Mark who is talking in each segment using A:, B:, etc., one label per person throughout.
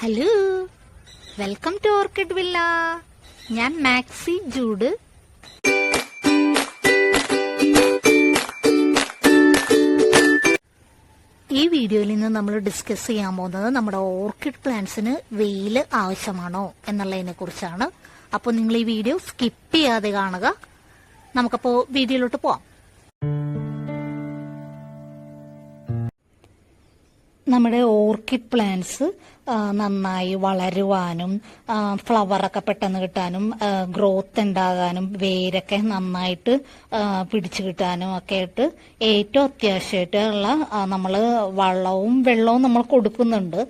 A: Hello, welcome to orchid villa. ഞാൻ Maxi Jude. ഈ വീഡിയോയിൽ നിന്ന് നമ്മൾ ഡിസ്കസ് ചെയ്യാൻ പോകുന്നത് നമ്മുടെ ഓർക്കിഡ് പ്ലാന്റ്സിന് വെയിൽ ആവശ്യമാണോ എന്നുള്ളതിനെ കുറിച്ചാണ്. അപ്പോൾ നിങ്ങൾ ഈ വീഡിയോ സ്കിപ്പ് ചെയ്യാതെ കാണുക. നമുക്കപ്പോൾ വീഡിയോയിലോട്ട് പോവാം. നമ്മുടെ ഓർക്കിഡ് പ്ലാന്റ്സ് നന്നായി വളരുവാനും ഫ്ലവറൊക്കെ പെട്ടെന്ന് കിട്ടാനും ഗ്രോത്ത് ഉണ്ടാകാനും വേരൊക്കെ നന്നായിട്ട് പിടിച്ചു കിട്ടാനും ഒക്കെ ആയിട്ട് ഏറ്റവും അത്യാവശ്യമായിട്ടുള്ള നമ്മൾ വളവും വെള്ളവും നമ്മൾ കൊടുക്കുന്നുണ്ട്.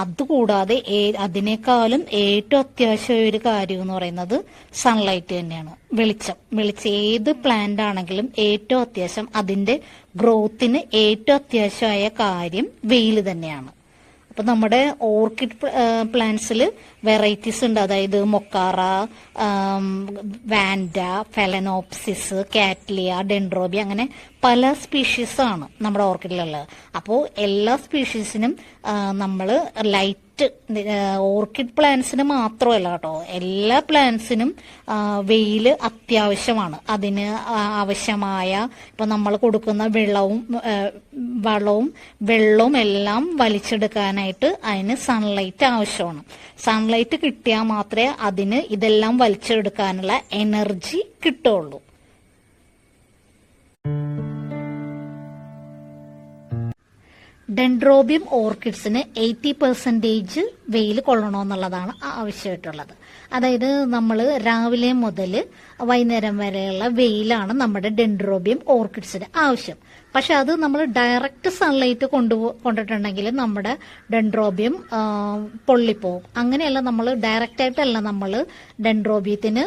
A: അതുകൂടാതെ അതിനേക്കാളും ഏറ്റവും അത്യാവശ്യമായ ഒരു കാര്യം എന്ന് പറയുന്നത് സൺലൈറ്റ് തന്നെയാണ്. വെളിച്ചം ഏത് പ്ലാന്റ് ആണെങ്കിലും ഏറ്റവും അത്യാവശ്യം അതിന്റെ ഗ്രോത്തിന് ഏറ്റവും അത്യാവശ്യമായ കാര്യം വെയിൽ തന്നെയാണ്. അപ്പൊ നമ്മുടെ ഓർക്കിഡ് പ്ലാന്റ്സിൽ വെറൈറ്റീസ് ഉണ്ട്. അതായത് മൊക്കാറ, വാൻഡ, ഫെലനോപ്സിസ്, കാറ്റ്ലിയ, ഡെൻഡ്രോബിയ, അങ്ങനെ പല സ്പീഷീസ് ആണ് നമ്മുടെ ഓർക്കിഡിലുള്ളത്. അപ്പോൾ എല്ലാ സ്പീഷീസിനും നമ്മൾ ലൈറ്റ്, ഓർക്കിഡ് പ്ലാന്റ്സിന് മാത്രമല്ല കേട്ടോ, എല്ലാ പ്ലാന്റ്സിനും വെയിൽ അത്യാവശ്യമാണ്. അതിന് ആവശ്യമായ ഇപ്പൊ നമ്മൾ കൊടുക്കുന്ന വളവും വെള്ളവും എല്ലാം വലിച്ചെടുക്കാനായിട്ട് അതിന് സൺലൈറ്റ് ആവശ്യമാണ്. സൺലൈറ്റ് കിട്ടിയാൽ മാത്രമേ അതിന് ഇതെല്ലാം വലിച്ചെടുക്കാനുള്ള എനർജി കിട്ടുള്ളൂ. ഡെൻഡ്രോബിയം ഓർക്കിഡ്സിന് 80% വെയിൽ കൊള്ളണമെന്നുള്ളതാണ് ആവശ്യമായിട്ടുള്ളത്. അതായത് നമ്മൾ രാവിലെ മുതൽ വൈകുന്നേരം വരെയുള്ള വെയിലാണ് നമ്മുടെ ഡെൻഡ്രോബിയം ഓർക്കിഡ്സിന് ആവശ്യം. പക്ഷെ അത് നമ്മൾ ഡയറക്റ്റ് സൺലൈറ്റ് കൊണ്ടിട്ടുണ്ടെങ്കിൽ നമ്മുടെ ഡെൻഡ്രോബിയം പൊള്ളിപ്പോവും. അങ്ങനെയല്ല, നമ്മൾ ഡയറക്റ്റ് ആയിട്ടല്ല നമ്മൾ ഡെൻഡ്രോബിയത്തിന്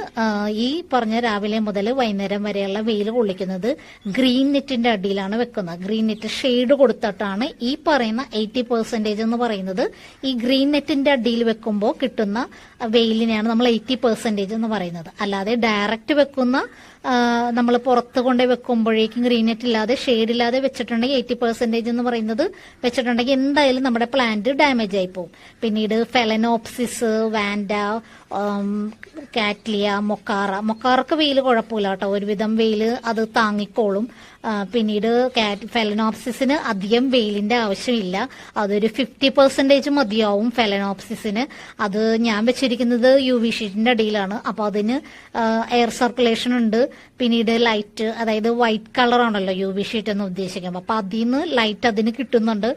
A: ഈ പറഞ്ഞ രാവിലെ മുതൽ വൈകുന്നേരം വരെയുള്ള വെയിൽ കൊള്ളിക്കുന്നത്. ഗ്രീൻ നെറ്റിന്റെ അടിയിലാണ് വെക്കുന്നത്. ഗ്രീൻ നെറ്റ് ഷെയ്ഡ് കൊടുത്തിട്ടാണ് ഈ പറയുന്ന 80% എന്ന് പറയുന്നത്. ഈ ഗ്രീൻ നെറ്റിന്റെ അടിയിൽ വെക്കുമ്പോൾ കിട്ടുന്ന വെയിലിനെയാണ് നമ്മൾ 80% എന്ന് പറയുന്നത്. അല്ലാതെ ഡയറക്റ്റ് വെക്കുന്ന നമ്മൾ പുറത്ത് കൊണ്ടേ വെക്കുമ്പോഴേക്കും ഗ്രീൻ നെറ്റ് ഇല്ലാതെ ഷെയ്ഡ് ഇല്ലാതെ വെച്ചിട്ടുണ്ടെങ്കിൽ 80% എന്ന് പറയുന്നത് വെച്ചിട്ടുണ്ടെങ്കിൽ എന്തായാലും നമ്മുടെ പ്ലാന്റ് ഡാമേജ് ആയി പോകും. പിന്നീട് ഫെലനോപ്സിസ്, വാൻഡ, കാറ്റ്ലിയ, മൊക്കാറൊക്കെ വെയിൽ കുഴപ്പമില്ല കേട്ടോ, ഒരുവിധം വെയിൽ അത് താങ്ങിക്കോളും. പിന്നീട് ഫെലനോപ്സിസിന് അധികം വെയിലിന്റെ ആവശ്യമില്ല. അതൊരു 50% മതിയാവും ഫെലനോപ്സിസിന്. അത് ഞാൻ വെച്ചിരിക്കുന്നത് UV ഷീറ്റിന്റെ അടിയിലാണ്. അപ്പൊ അതിന് എയർ സർക്കുലേഷൻ ഉണ്ട്. പിന്നീട് ലൈറ്റ്, അതായത് വൈറ്റ് കളർ ആണല്ലോ UV ഷീറ്റ് എന്ന് ഉദ്ദേശിക്കുമ്പോൾ, അപ്പൊ അതിൽ നിന്ന് ലൈറ്റ് അതിന് കിട്ടുന്നുണ്ട്,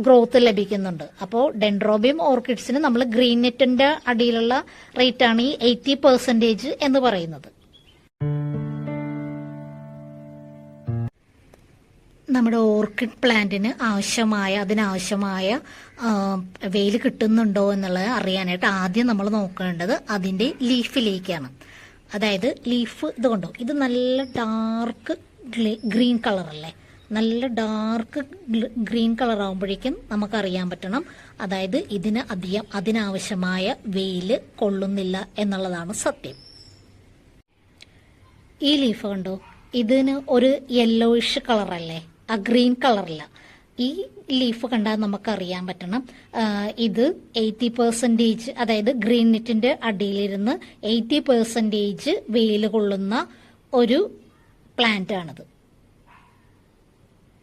A: ഗ്രോത്ത് ലഭിക്കുന്നുണ്ട്. അപ്പോൾ ഡെൻഡ്രോബിയം ഓർക്കിഡ്സിന് നമ്മൾ ഗ്രീൻ നെറ്റിന്റെ അടിയിലുള്ള റേറ്റ് ആണ് ഈ 80% എന്ന് പറയുന്നത്. നമ്മുടെ ഓർക്കിഡ് പ്ലാന്റിന് അതിനാവശ്യമായ വെയിൽ കിട്ടുന്നുണ്ടോ എന്നുള്ളത് അറിയാനായിട്ട് ആദ്യം നമ്മൾ നോക്കേണ്ടത് അതിന്റെ ലീഫിലേക്കാണ്. അതായത് ലീഫ് ഇത് കണ്ടോ, ഇത് നല്ല ഡാർക്ക് ഗ്രീൻ കളർ അല്ലേ, നല്ല ഡാർക്ക് ഗ്രീൻ കളർ ആകുമ്പോഴേക്കും നമുക്കറിയാൻ പറ്റണം അതായത് അതിനാവശ്യമായ വെയില് കൊള്ളുന്നില്ല എന്നുള്ളതാണ് സത്യം. ഈ ലീഫ് കണ്ടോ, ഇതിന് ഒരു യെല്ലോയിഷ് കളറല്ലേ, ആ ഗ്രീൻ കളറല്ല. ഈ ലീഫ് കണ്ടാൽ നമുക്കറിയാൻ പറ്റണം ഇത് 80%, അതായത് ഗ്രീൻ നെറ്റിന്റെ അടിയിലിരുന്ന് 80% വെയിൽ കൊള്ളുന്ന ഒരു പ്ലാന്റ് ആണിത്.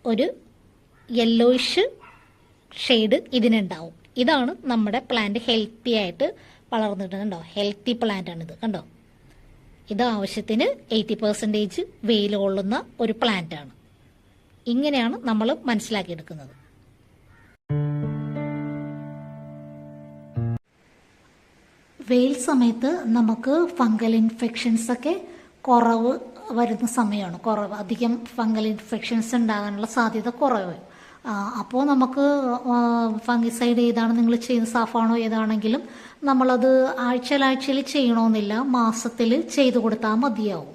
A: ഒരു യെല്ലോയിഷ് ഷെയ്ഡ് ഇതിനുണ്ടാവും. ഇതാണ് നമ്മുടെ പ്ലാന്റ് ഹെൽത്തി ആയിട്ട് വളർന്നിട്ടുണ്ടോ, ഹെൽത്തി പ്ലാന്റ് ആണിത്. കണ്ടോ, ഇത് ആവശ്യത്തിന് 80% വെയിൽ കൊള്ളുന്ന ഒരു പ്ലാന്റ് ആണ്. ഇങ്ങനെയാണ് നമ്മൾ മനസ്സിലാക്കിയെടുക്കുന്നത്. വെയിൽ സമയത്ത് നമുക്ക് ഫംഗൽ ഇൻഫെക്ഷൻസ് ഒക്കെ കുറവ് വരുന്ന സമയമാണ്. അധികം ഫംഗൽ ഇൻഫെക്ഷൻസ് ഉണ്ടാകാനുള്ള സാധ്യത കുറവ്. അപ്പോൾ നമുക്ക് ഫംഗിസൈഡ് ഏതാണ് നിങ്ങൾ ചെയ്യുന്ന, സാഫാണോ ഏതാണെങ്കിലും നമ്മളത് ആഴ്ചയിൽ ചെയ്യണമെന്നില്ല, മാസത്തിൽ ചെയ്തു കൊടുത്താൽ മതിയാവും.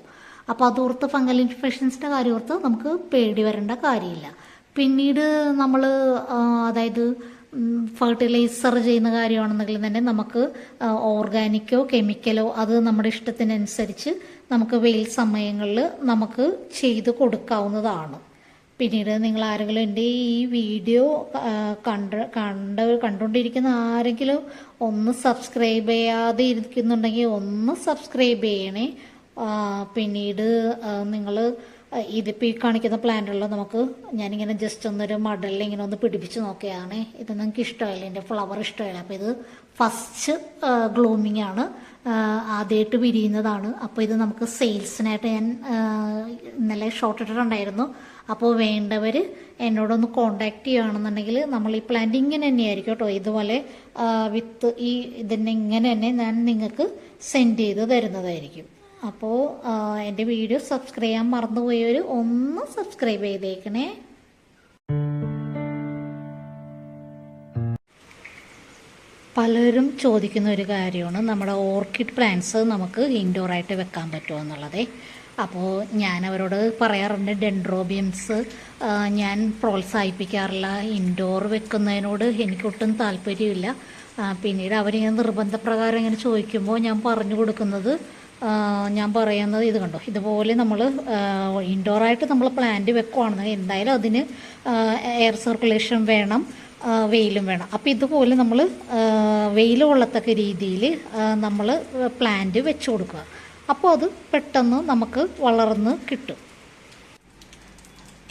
A: അപ്പോൾ അതോർത്ത് ഫംഗൽ ഇൻഫെക്ഷൻസിൻ്റെ കാര്യം ഓർത്ത് നമുക്ക് പേടി വരേണ്ട കാര്യമില്ല. പിന്നീട് നമ്മൾ അതായത് ഫെർട്ടിലൈസർ ചെയ്യുന്ന കാര്യമാണെന്നെങ്കിൽ തന്നെ നമുക്ക് ഓർഗാനിക്കോ കെമിക്കലോ അത് നമ്മുടെ ഇഷ്ടത്തിനനുസരിച്ച് നമുക്ക് വെയിൽ സമയങ്ങളിൽ നമുക്ക് ചെയ്ത് കൊടുക്കാവുന്നതാണ്. പിന്നീട് നിങ്ങൾ ആരെങ്കിലും എൻ്റെ ഈ വീഡിയോ കണ്ടുകൊണ്ടിരിക്കുന്ന ആരെങ്കിലും ഒന്ന് സബ്സ്ക്രൈബ് ചെയ്യാതെ ഇരിക്കുന്നുണ്ടെങ്കിൽ ഒന്ന് സബ്സ്ക്രൈബ് ചെയ്യണേ. പിന്നീട് നിങ്ങൾ ഇതിപ്പോൾ ഈ കാണിക്കുന്ന പ്ലാന്റുള്ള നമുക്ക് ഞാനിങ്ങനെ ജസ്റ്റ് ഒന്നൊരു മടലിൽ ഇങ്ങനെ ഒന്ന് പിടിപ്പിച്ച് നോക്കുകയാണ്. ഇത് നിങ്ങൾക്ക് ഇഷ്ടമായില്ല, എൻ്റെ ഫ്ലവർ ഇഷ്ടമായില്ല. അപ്പോൾ ഇത് ഫസ്റ്റ് ഗ്ലൂമിങ് ആണ്, ആദ്യമായിട്ട് വിരിയുന്നതാണ്. അപ്പോൾ ഇത് നമുക്ക് സെയിൽസിനായിട്ട് ഞാൻ ഇന്നലെ ഷോർട്ട് ഇട്ടിട്ടുണ്ടായിരുന്നു. അപ്പോൾ വേണ്ടവർ എന്നോടൊന്ന് കോണ്ടാക്ട് ചെയ്യുകയാണെന്നുണ്ടെങ്കിൽ നമ്മൾ ഈ പ്ലാന്റ് ഇങ്ങനെ തന്നെയായിരിക്കും കേട്ടോ, ഇതുപോലെ വിത്ത് ഇതിനെ ഇങ്ങനെ തന്നെ ഞാൻ നിങ്ങൾക്ക് സെൻഡ് ചെയ്ത് തരുന്നതായിരിക്കും. അപ്പോൾ എൻ്റെ വീഡിയോ സബ്സ്ക്രൈബ് ചെയ്യാൻ മറന്നുപോയവർ ഒന്ന് സബ്സ്ക്രൈബ് ചെയ്തേക്കണേ. പലരും ചോദിക്കുന്ന ഒരു കാര്യമാണ് നമ്മുടെ ഓർക്കിഡ് പ്ലാന്റ്സ് നമുക്ക് ഇൻഡോറായിട്ട് വെക്കാൻ പറ്റുമോ എന്നുള്ളത്. അപ്പോൾ ഞാൻ അവരോട് പറയാറുണ്ട്, ഡെൻഡ്രോബിയംസ് ഞാൻ പ്രോത്സാഹിപ്പിക്കാറില്ല. ഇൻഡോർ വെക്കുന്നതിനോട് എനിക്കൊട്ടും താല്പര്യമില്ല. പിന്നീട് അവരിങ്ങനെ നിർബന്ധപ്രകാരം ഇങ്ങനെ ചോദിക്കുമ്പോൾ ഞാൻ പറഞ്ഞു കൊടുക്കുന്നത്, ഞാൻ പറയുന്നത് ഇത് കണ്ടോ, ഇതുപോലെ നമ്മൾ ഇൻഡോറായിട്ട് നമ്മൾ പ്ലാന്റ് വെക്കുവാണെന്നുണ്ടെങ്കിൽ എന്തായാലും അതിന് എയർ സർക്കുലേഷൻ വേണം, വെയിലും വേണം. അപ്പോൾ ഇതുപോലെ നമ്മൾ വെയിൽ കൊള്ളത്തക്ക രീതിയിൽ നമ്മൾ പ്ലാന്റ് വെച്ച് കൊടുക്കുക. അപ്പോൾ അത് പെട്ടെന്ന് നമുക്ക് വളർന്ന് കിട്ടും.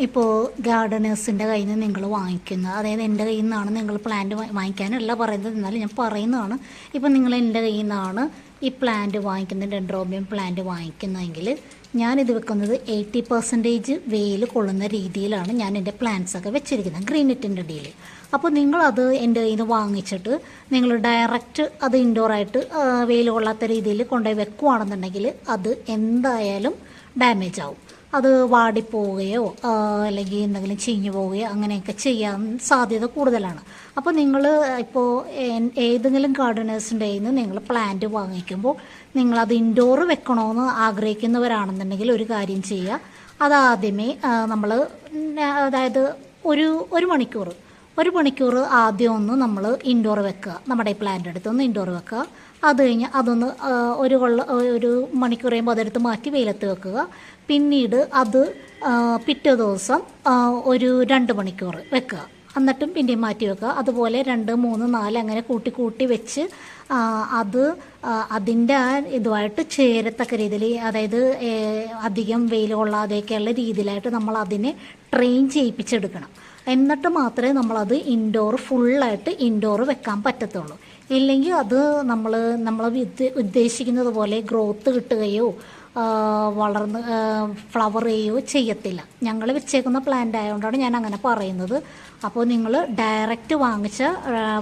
A: ഇപ്പോൾ ഗാർഡനേഴ്സിൻ്റെ കയ്യിൽ നിന്ന് നിങ്ങൾ വാങ്ങിക്കുന്നത്, അതായത് എൻ്റെ കയ്യിൽ നിന്നാണ് നിങ്ങൾ പ്ലാന്റ് വാങ്ങിക്കാനല്ല പറയുന്നത്, എന്നാലും ഞാൻ പറയുന്നതാണ്. ഇപ്പോൾ നിങ്ങൾ എൻ്റെ കയ്യിൽ നിന്നാണ് ഈ പ്ലാന്റ് വാങ്ങിക്കുന്നത്, ഡെൻഡ്രോബിയം പ്ലാന്റ് വാങ്ങിക്കുന്നതെങ്കിൽ ഞാനിത് വെക്കുന്നത് 80% വെയിൽ കൊള്ളുന്ന രീതിയിലാണ് ഞാൻ എൻ്റെ പ്ലാന്റ്സൊക്കെ വെച്ചിരിക്കുന്നത്, ഗ്രീൻ നെറ്റിൻ്റെ അടിയിൽ. അപ്പോൾ നിങ്ങളത് എൻ്റെ കയ്യിൽ നിന്ന് വാങ്ങിച്ചിട്ട് നിങ്ങൾ ഡയറക്റ്റ് അത് ഇൻഡോറായിട്ട് വെയിൽ കൊള്ളാത്ത രീതിയിൽ കൊണ്ടുപോയി വെക്കുകയാണെന്നുണ്ടെങ്കിൽ അത് എന്തായാലും ഡാമേജ് ആവും. അത് വാടിപ്പോവുകയോ അല്ലെങ്കിൽ എന്തെങ്കിലും ചീഞ്ഞു പോവുകയോ അങ്ങനെയൊക്കെ ചെയ്യാൻ സാധ്യത കൂടുതലാണ്. അപ്പോൾ നിങ്ങൾ ഇപ്പോൾ ഏതെങ്കിലും ഗാർഡനേഴ്സിൻ്റെ കയ്യിൽ നിന്ന് നിങ്ങൾ പ്ലാന്റ് വാങ്ങിക്കുമ്പോൾ നിങ്ങളത് ഇൻഡോർ വെക്കണമെന്ന് ആഗ്രഹിക്കുന്നവരാണെന്നുണ്ടെങ്കിൽ ഒരു കാര്യം ചെയ്യുക, അതാദ്യമേ നമ്മൾ അതായത് ഒരു മണിക്കൂർ ആദ്യം ഒന്ന് നമ്മൾ ഇൻഡോർ വെക്കുക, നമ്മുടെ ഈ പ്ലാന്റ് എടുത്ത് ഒന്ന് ഇൻഡോർ വെക്കുക. അത് കഴിഞ്ഞ് അതൊന്ന് ഒരു മണിക്കൂർ കഴിയുമ്പോൾ അതെടുത്ത് മാറ്റി വെയിലത്ത് വെക്കുക. പിന്നീട് അത് പിറ്റേ ദിവസം ഒരു 2 മണിക്കൂർ വെക്കുക, എന്നിട്ടും പിന്നെയും മാറ്റി വെക്കുക. അതുപോലെ 2, 3, 4 അങ്ങനെ കൂട്ടി വെച്ച് അത് അതിൻ്റെ ഇതുമായിട്ട് ചേരത്തക്ക രീതിയിൽ, അതായത് അധികം വെയിൽ കൊള്ളാതെയൊക്കെയുള്ള രീതിയിലായിട്ട് നമ്മൾ അതിനെ ട്രെയിൻ ചെയ്യിപ്പിച്ചെടുക്കണം. എന്നിട്ട് മാത്രമേ നമ്മളത് ഫുള്ളായിട്ട് ഇൻഡോർ വെക്കാൻ പറ്റത്തുള്ളൂ. ഇല്ലെങ്കിൽ അത് നമ്മൾ ഉദ്ദേശിക്കുന്നത് പോലെ ഗ്രോത്ത് കിട്ടുകയോ വളർന്ന് ഫ്ലവർ ചെയ്യുകയോ ചെയ്യത്തില്ല. ഞങ്ങൾ വെച്ചേക്കുന്ന പ്ലാന്റ് ആയതുകൊണ്ടാണ് ഞാൻ അങ്ങനെ പറയുന്നത്. അപ്പോൾ നിങ്ങൾ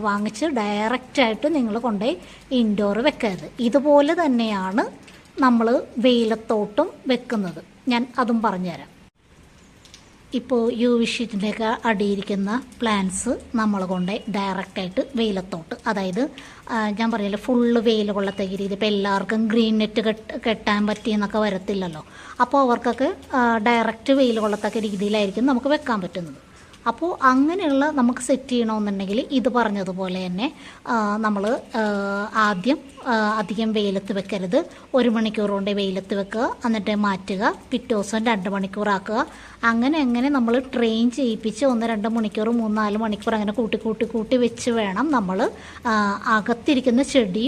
A: വാങ്ങിച്ച് ഡയറക്റ്റായിട്ട് നിങ്ങൾ കൊണ്ടുപോയി ഇൻഡോർ വെക്കരുത്. ഇതുപോലെ തന്നെയാണ് നമ്മൾ വെയിലത്തോട്ടും വെക്കുന്നത്, ഞാൻ അതും പറഞ്ഞുതരാം. ഇപ്പോൾ UV ഷീറ്റിൻ്റെയൊക്കെ അടിയിരിക്കുന്ന പ്ലാന്റ്സ് നമ്മൾ കൊണ്ട് ഡയറക്റ്റായിട്ട് വെയിലത്തോട്ട്, അതായത് ഞാൻ പറയില്ല ഫുള്ള് വെയിൽ കൊള്ളത്തക്ക രീതി, ഇപ്പോൾ എല്ലാവർക്കും ഗ്രീൻ നെറ്റ് കെട്ടാൻ പറ്റിയെന്നൊക്കെ വരത്തില്ലല്ലോ. അപ്പോൾ അവർക്കൊക്കെ ഡയറക്റ്റ് വെയിൽ കൊള്ളത്തക്ക രീതിയിലായിരിക്കും നമുക്ക് വെക്കാൻ പറ്റുന്നത്. അപ്പോൾ അങ്ങനെയുള്ള നമുക്ക് സെറ്റ് ചെയ്യണമെന്നുണ്ടെങ്കിൽ ഇത് പറഞ്ഞതുപോലെ തന്നെ നമ്മൾ ആദ്യം അധികം വെയിലത്ത് വെക്കരുത്. 1 മണിക്കൂർ കൊണ്ട് വെയിലത്ത് വെക്കുക, എന്നിട്ട് മാറ്റുക, പിറ്റേ ദിവസം 2 മണിക്കൂറാക്കുക. അങ്ങനെ നമ്മൾ ട്രെയിൻ ചെയ്യിപ്പിച്ച് 1, 2 മണിക്കൂർ, 3, 4 മണിക്കൂർ അങ്ങനെ കൂട്ടി വെച്ച് വേണം നമ്മൾ അകത്തിരിക്കുന്ന ചെടി.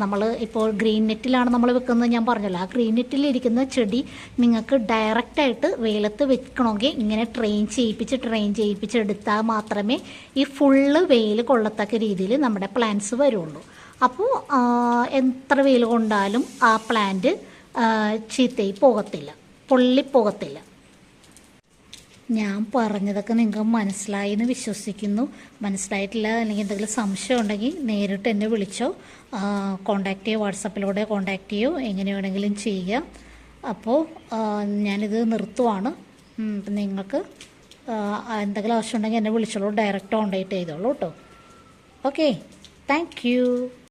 A: നമ്മൾ ഇപ്പോൾ ഗ്രീൻ നെറ്റിലാണ് നമ്മൾ വെക്കുന്നത്, ഞാൻ പറഞ്ഞല്ലോ. ആ ഗ്രീൻ നെറ്റിലിരിക്കുന്ന ചെടി നിങ്ങൾക്ക് ഡയറക്റ്റായിട്ട് വെയിലത്ത് വെക്കണമെങ്കിൽ ഇങ്ങനെ ട്രെയിൻ ചെയ്യിപ്പിച്ചെടുത്താൽ മാത്രമേ ഈ ഫുള്ള് വെയിൽ കൊള്ളത്തക്ക രീതിയിൽ നമ്മുടെ പ്ലാന്റ്സ് വരുള്ളൂ. അപ്പോൾ എത്ര വെയിൽ കൊണ്ടാലും ആ പ്ലാന്റ് ചീത്തയായി പോകത്തില്ല, പൊള്ളിപ്പോകത്തില്ല. ഞാൻ പറഞ്ഞതൊക്കെ നിങ്ങൾക്ക് മനസ്സിലായി എന്ന് വിശ്വസിക്കുന്നു. മനസ്സിലായിട്ടില്ല അല്ലെങ്കിൽ എന്തെങ്കിലും സംശയം ഉണ്ടെങ്കിൽ നേരിട്ട് എന്നെ വിളിച്ചോ, കോണ്ടാക്ട് ചെയ്യോ, വാട്സപ്പിലൂടെ കോണ്ടാക്ട് ചെയ്യോ, എങ്ങനെ വേണമെങ്കിലും ചെയ്യുക. അപ്പോൾ ഞാനിത് നിർത്തുവാണ്. നിങ്ങൾക്ക് എന്തെങ്കിലും ആവശ്യമുണ്ടെങ്കിൽ എന്നെ വിളിച്ചോളൂ, ഡയറക്റ്റ് കോണ്ടാക്ട് ചെയ്തോളൂ കേട്ടോ. Okay, thank you.